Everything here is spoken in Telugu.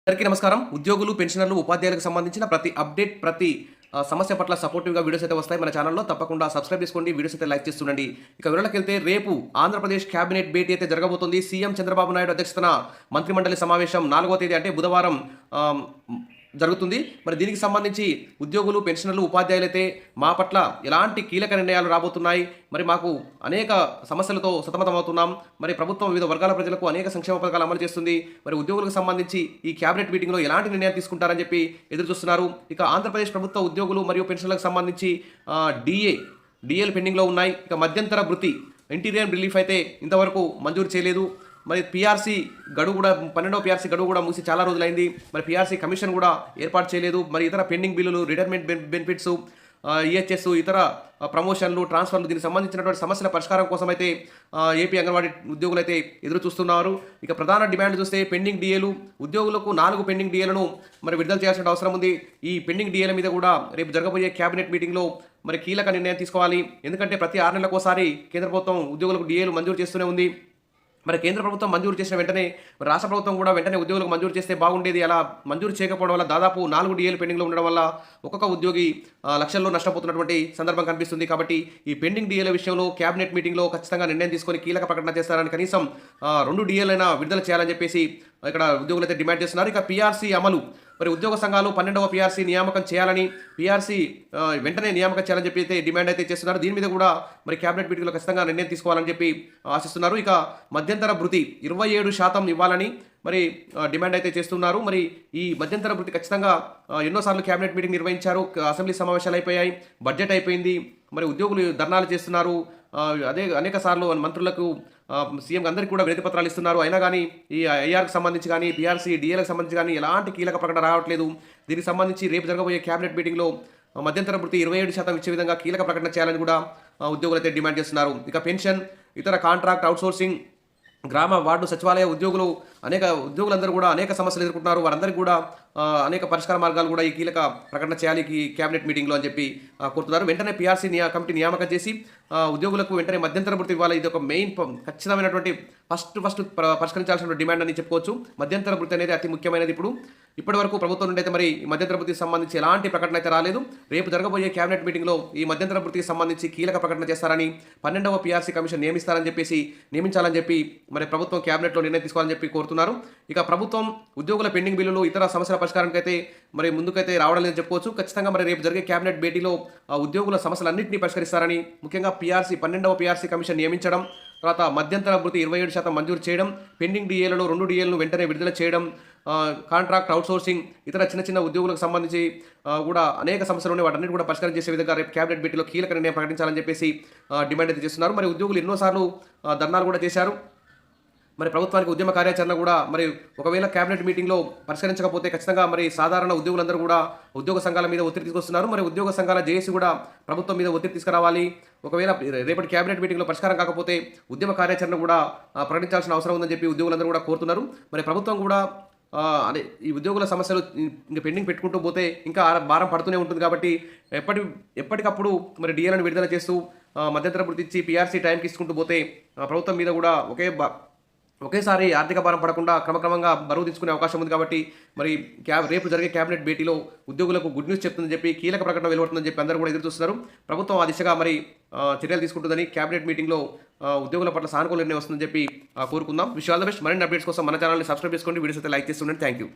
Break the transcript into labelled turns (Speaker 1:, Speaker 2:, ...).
Speaker 1: అందరికీ నమస్కారం. ఉద్యోగులు, పెన్షనర్లు, ఉపాధ్యాయులకు సంబంధించిన ప్రతి అప్డేట్, ప్రతి సమస్య పట్ల సపోర్టివ్‌గా వీడియోస్ అయితే వస్తాయి మన ఛానెల్‌లో. తప్పకుండా సబ్స్క్రైబ్ చేసుకోండి. వీడియోస్ అయితే లైక్ చేస్తుండండి. ఇక వివరాలకెళ్తే రేపు ఆంధ్రప్రదేశ్ క్యాబినెట్ భేటీ అయితే జరగబోతుంది. సీఎం చంద్రబాబు నాయుడు అధ్యక్షతన మంత్రిమండలి సమావేశం 4వ తేదీ అంటే బుధవారం ఆహ్, జరుగుతుంది. మరి దీనికి సంబంధించి ఉద్యోగులు, పెన్షనర్లు, ఉపాధ్యాయులైతే మా పట్ల ఎలాంటి కీలక నిర్ణయాలు రాబోతున్నాయి, మరి మాకు అనేక సమస్యలతో సతమతమవుతున్నాం, మరి ప్రభుత్వం వివిధ వర్గాల ప్రజలకు అనేక సంక్షేమ పథకాలు అమలు చేస్తుంది, మరి ఉద్యోగులకు సంబంధించి ఈ క్యాబినెట్ మీటింగ్లో ఎలాంటి నిర్ణయాలు తీసుకుంటారని చెప్పి ఎదురు చూస్తున్నారు. ఇక ఆంధ్రప్రదేశ్ ప్రభుత్వ ఉద్యోగులు మరియు పెన్షన్లకు సంబంధించి డిఏలు పెండింగ్లో ఉన్నాయి. ఇక మధ్యంతర భృతి, ఇంటీరియర్ రిలీఫ్ అయితే ఇంతవరకు మంజూరు చేయలేదు. మరి పీఆర్సీ గడువు కూడా 12వ పీఆర్సీ గడువు కూడా ముగిసి చాలా రోజులైంది. మరి పీఆర్సీ కమిషన్ కూడా ఏర్పాటు చేయలేదు. మరి ఇతర పెండింగ్ బిల్లులు, రిటైర్మెంట్ బెనిఫిట్స్, ఈహెచ్ఎస్, ఇతర ప్రమోషన్లు, ట్రాన్స్ఫర్లు, దీనికి సంబంధించినటువంటి సమస్యల పరిష్కారం కోసం అయితే ఏపీ అంగన్వాడీ ఉద్యోగులు అయితే ఎదురు చూస్తున్నారు. ఇక ప్రధాన డిమాండ్లు చూస్తే పెండింగ్ డిఏలు, ఉద్యోగులకు 4 పెండింగ్ డిఏలను మరి విడుదల చేయాల్సిన అవసరం ఉంది. ఈ పెండింగ్ డిఏల మీద కూడా రేపు జరగబోయే క్యాబినెట్ మీటింగ్లో మరి కీలక నిర్ణయం తీసుకోవాలి. ఎందుకంటే ప్రతి 6 నెలలకోసారి కేంద్ర ప్రభుత్వం ఉద్యోగులకు డిఏలు మంజూరు చేస్తూనే ఉంది. మరి కేంద్ర ప్రభుత్వం మంజూరు చేసిన వెంటనే మరి రాష్ట్ర ప్రభుత్వం కూడా వెంటనే ఉద్యోగులకు మంజూరు చేస్తే బాగుండేది. అలా మంజూరు చేయకపోవడం వల్ల దాదాపు 4 డిఏలు పెండింగ్లో ఉండడం వల్ల ఒక్కొక్క ఉద్యోగి లక్షల్లో నష్టపోతున్నటువంటి సందర్భం కనిపిస్తుంది. కాబట్టి ఈ పెండింగ్ డిఏల విషయంలో క్యాబినెట్ మీటింగ్లో ఖచ్చితంగా నిర్ణయం తీసుకొని కీలక ప్రకటన చేస్తారని, కనీసం 2 డిఏలైనా విడుదల చేయాలని చెప్పేసి ఇక్కడ ఉద్యోగులు అయితే డిమాండ్ చేస్తున్నారు. ఇక పీఆర్సీ అమలు, మరి ఉద్యోగ సంఘాలు 12వ పీఆర్సీ నియామకం చేయాలని, పీఆర్సీ వెంటనే నియామకం చేయాలని చెప్పి అయితే డిమాండ్ అయితే చేస్తున్నారు. దీని మీద కూడా మరి క్యాబినెట్ మీటింగ్లో ఖచ్చితంగా నిర్ణయం తీసుకోవాలని చెప్పి ఆశిస్తున్నారు. ఇక మధ్యంతర భృతి 27% ఇవ్వాలని మరి డిమాండ్ అయితే చేస్తున్నారు. మరి ఈ మధ్యంతర భృతి ఖచ్చితంగా ఎన్నోసార్లు క్యాబినెట్ మీటింగ్ నిర్వహించారు, అసెంబ్లీ సమావేశాలు అయిపోయాయి, బడ్జెట్ అయిపోయింది, మరి ఉద్యోగులు ధర్నాలు చేస్తున్నారు. అదే అనేక సార్లు మంత్రులకు, సీఎం అందరికీ కూడా వినతి పత్రాలు ఇస్తున్నారు. అయినా కానీ ఈ ఐఆర్కి సంబంధించి కానీ, పీఆర్సీ, డిఏలకు సంబంధించి కానీ ఎలాంటి కీలక ప్రకటన రావట్లేదు. దీనికి సంబంధించి రేపు జరగబోయే క్యాబినెట్ మీటింగ్లో మధ్యంతర భృతి 27% ఇచ్చే విధంగా కీలక ప్రకటన చేయాలని కూడా ఉద్యోగులు అయితే డిమాండ్ చేస్తున్నారు. ఇక పెన్షన్, ఇతర కాంట్రాక్ట్, అవుట్సోర్సింగ్, గ్రామ వార్డు సచివాలయ ఉద్యోగులందరూ కూడా అనేక సమస్యలు ఎదుర్కొంటున్నారు. వారందరికీ కూడా అనేక పరిష్కార మార్గాలు కూడా ఈ కీలక ప్రకటన చేయాలి ఈ క్యాబినెట్ మీటింగ్లో అని చెప్పి కోరుతున్నారు. వెంటనే పీఆర్సీ కమిటీ నియామకం చేసి ఉద్యోగులకు వెంటనే మధ్యంతర భృతి ఇవ్వాలి. ఇది ఒక మెయిన్ ఖచ్చితమైనటువంటి ఫస్ట్ పరిష్కరించాల్సిన డిమాండ్ అని చెప్పుకోవచ్చు. మధ్యంతర భృతి అనేది అతి ముఖ్యమైనది. ఇప్పటి వరకు ప్రభుత్వం నుండి అయితే మరి ఈ మధ్యంతర భృతికి సంబంధించి ఎలాంటి ప్రకటన అయితే రాలేదు. రేపు జరగబోయే క్యాబినెట్ మీటింగ్లో ఈ మధ్యంతర భృతికి సంబంధించి కీలక ప్రకటన చేస్తారని, 12వ పీఆర్సీ కమిషన్ నియమించాలని చెప్పి మరి ప్రభుత్వం క్యాబినెట్లో నిర్ణయం తీసుకోవాలని చెప్పి కోరుతున్నారు. ఇక ప్రభుత్వం ఉద్యోగుల పెండింగ్ బిల్లులు, ఇతర సమస్యల పరిష్కారానికి అయితే మరి ముందుకైతే రావడం లేదని చెప్పుకోవచ్చు. ఖచ్చితంగా మరి రేపు జరిగే క్యాబినెట్ భేటీలో ఉద్యోగుల సమస్యలన్నింటినీ పరిష్కరిస్తారని, ముఖ్యంగా 12వ పీఆర్సీ కమిషన్ నియమించడం, తర్వాత మధ్యంతర భృతి 27% మంజూరు చేయడం, పెండింగ్ డిఏలలో 2 డిఏలను వెంటనే విడుదల చేయడం, కాంట్రాక్ట్, అవుట్సోర్సింగ్, ఇతర చిన్న ఉద్యోగులకు సంబంధించి కూడా అనేక సమస్యలు ఉన్నాయి. వాటన్నిటి కూడా పరిష్కారం చేసే విధంగా రేపు క్యాబినెట్ భేటీలో కీలక నిర్ణయం ప్రకటించాలని చెప్పేసి డిమాండ్ అయితే చేస్తున్నారు. మరి ఉద్యోగులు ఎన్నోసార్లు ధర్నాలు కూడా చేశారు. మరి ప్రభుత్వానికి ఉద్యమ కార్యాచరణ కూడా మరి ఒకవేళ క్యాబినెట్ మీటింగ్లో పరిష్కరించకపోతే ఖచ్చితంగా మరి సాధారణ ఉద్యోగులందరూ కూడా ఉద్యోగ సంఘాల మీద ఒత్తిడి తీసుకొస్తున్నారు. మరి ఉద్యోగ సంఘాల జేఏసీ కూడా ప్రభుత్వం మీద ఒత్తిడి తీసుకురావాలి. ఒకవేళ రేపటి క్యాబినెట్ మీటింగ్లో పరిష్కారం కాకపోతే ఉద్యమ కార్యాచరణ కూడా ప్రకటించాల్సిన అవసరం ఉందని చెప్పి ఉద్యోగులందరూ కూడా కోరుతున్నారు. మరి ప్రభుత్వం కూడా అదే ఈ ఉద్యోగుల సమస్యలు ఇంకా పెండింగ్ పెట్టుకుంటూ పోతే ఇంకా భారం పడుతూనే ఉంటుంది. కాబట్టి ఎప్పటికప్పుడు మరి డిఏలను విడుదల చేస్తూ మధ్యంతర భృతి ఇచ్చి పీఆర్సీ టైంకి ఇచ్చుకుంటూ పోతే ప్రభుత్వం మీద కూడా ఒకేసారి ఆర్థిక భారం పడకుండా క్రమక్రమంగా బరువు తీసుకునే అవకాశం ఉంది. కాబట్టి మరి రేపు జరిగే క్యాబినెట్ భేటీలో ఉద్యోగులకు గుడ్ న్యూస్ చెప్తుందని చెప్పి, కీలక ప్రకటన వెలువడుతుందని చెప్పి అందరూ కూడా ఎదురు చూస్తున్నారు. ప్రభుత్వం ఆ దిశగా మరి చర్యలు తీసుకుంటుందని, క్యాబినెట్ మీటింగ్లో ఉద్యోగుల పట్ల సానుకూల నిర్ణయం వస్తుందని చెప్పి కోరుకుందాం. Wish all the best. మరిన్ని అప్డేట్స్ కోసం మన ఛానల్ని సబ్స్క్రైబ్ చేసుకోండి, వీడియోస్ అయితే లైక్ చేస్తుండండి. Thank you.